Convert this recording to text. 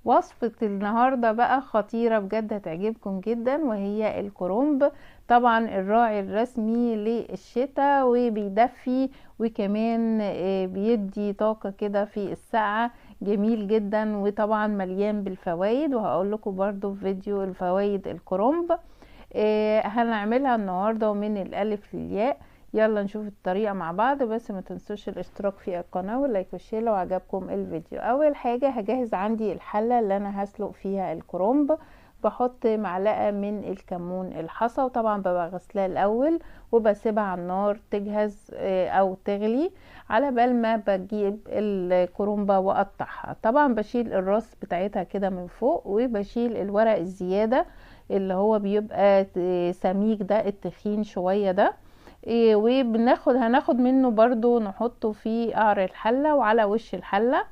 وصفة النهاردة بقى خطيرة بجد، هتعجبكم جدا، وهي الكرنب. طبعا الراعي الرسمي للشتاء، وبيدفي وكمان بيدي طاقة كده في السقعة، جميل جدا، وطبعا مليان بالفوائد، وهقول لكم برضو في فيديو الفوائد الكرنب. هنعملها النهاردة من الألف للياء. يلا نشوف الطريقة مع بعض، بس ما تنسوش الاشتراك في القناة واللايك والشير لو عجبكم الفيديو. اول حاجة هجهز عندي الحلة اللي انا هسلق فيها الكرنب. بحط معلقة من الكمون الحصى، وطبعا ببقى غسلاه الاول وبسيبها على النار تجهز او تغلي، على بال ما بجيب الكرنبة واقطعها. طبعا بشيل الراس بتاعتها كده من فوق، وبشيل الورق الزيادة اللي هو بيبقى سميك ده، التخين شوية ده. هناخد منه برضو نحطه في قعر الحلة وعلى وش الحلة.